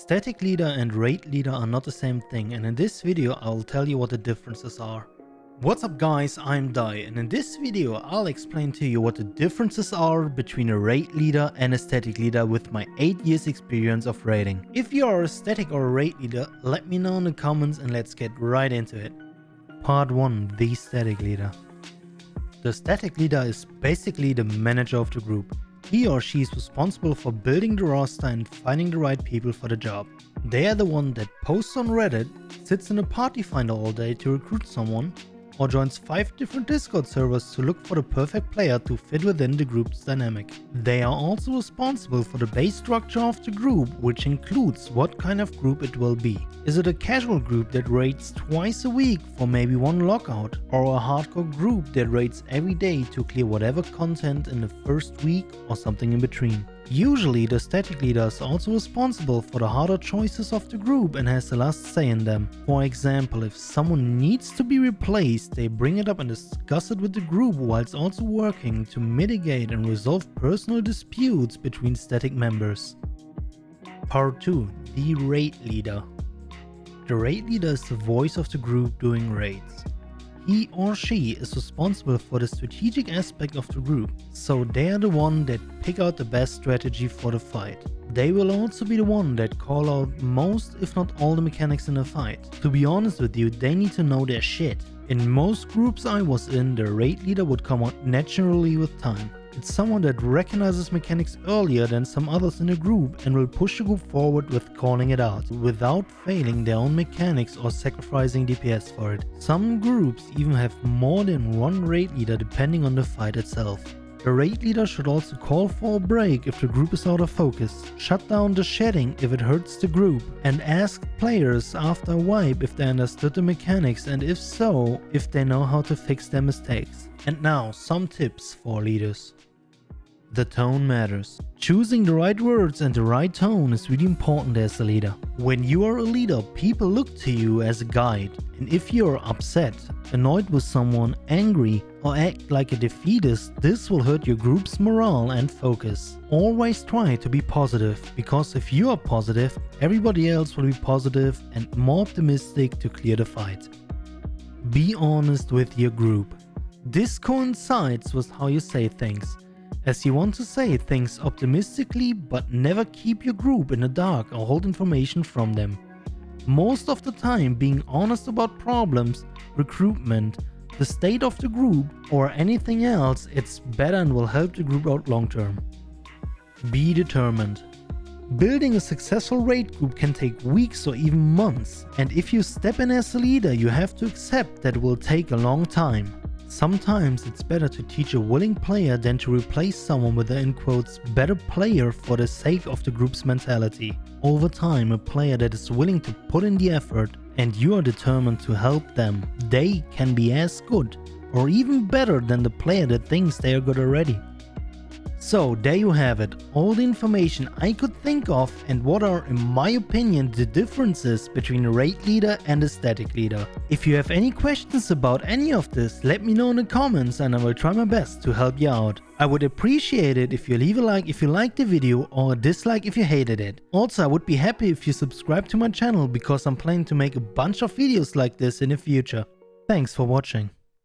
Static leader and raid leader are not the same thing, and in this video I'll tell you what the differences are. What's up guys, I'm Dai, and in this video I'll explain to you what the differences are between a raid leader and a static leader with my 8 years experience of raiding. If you are a static or a raid leader, let me know in the comments and let's get right into it. Part 1. The static leader. The static leader is basically the manager of the group. He or she is responsible for building the roster and finding the right people for the job. They are the one that posts on Reddit, sits in a party finder all day to recruit someone, or joins 5 different Discord servers to look for the perfect player to fit within the group's dynamic. They are also responsible for the base structure of the group, which includes what kind of group it will be. Is it a casual group that raids twice a week for maybe one lockout, or a hardcore group that raids every day to clear whatever content in the first week, or something in between? Usually the static leader is also responsible for the harder choices of the group and has the last say in them. For example, if someone needs to be replaced, they bring it up and discuss it with the group, whilst also working to mitigate and resolve personal disputes between static members. Part 2. The raid leader. The raid leader is the voice of the group doing raids. He or she is responsible for the strategic aspect of the group, so they are the one that pick out the best strategy for the fight. They will also be the one that call out most if not all the mechanics in a fight. To be honest with you, they need to know their shit. In most groups I was in, the raid leader would come out naturally with time. It's someone that recognizes mechanics earlier than some others in the group and will push the group forward with calling it out, without failing their own mechanics or sacrificing DPS for it. Some groups even have more than one raid leader depending on the fight itself. The raid leader should also call for a break if the group is out of focus, shut down the shedding if it hurts the group, and ask players after a wipe if they understood the mechanics, and if so, if they know how to fix their mistakes. And now, some tips for leaders. The tone matters. Choosing the right words and the right tone is really important as a leader. When you are a leader, people look to you as a guide, and if you are upset, annoyed with someone, angry, or act like a defeatist, this will hurt your group's morale and focus. Always try to be positive, because if you are positive, everybody else will be positive and more optimistic to clear the fight. Be honest with your group. This coincides with how you say things, as you want to say things optimistically but never keep your group in the dark or hold information from them. Most of the time, being honest about problems, recruitment, the state of the group, or anything else, it's better and will help the group out long term. Be determined. Building a successful raid group can take weeks or even months, and if you step in as a leader, you have to accept that it will take a long time. Sometimes it's better to teach a willing player than to replace someone with an in quotes better player for the sake of the group's mentality. Over time, a player that is willing to put in the effort and you are determined to help them, they can be as good or even better than the player that thinks they are good already. So there you have it, all the information I could think of and what are, in my opinion, the differences between a raid leader and a static leader. If you have any questions about any of this, let me know in the comments and I will try my best to help you out. I would appreciate it if you leave a like if you liked the video or a dislike if you hated it. Also, I would be happy if you subscribe to my channel because I'm planning to make a bunch of videos like this in the future. Thanks for watching.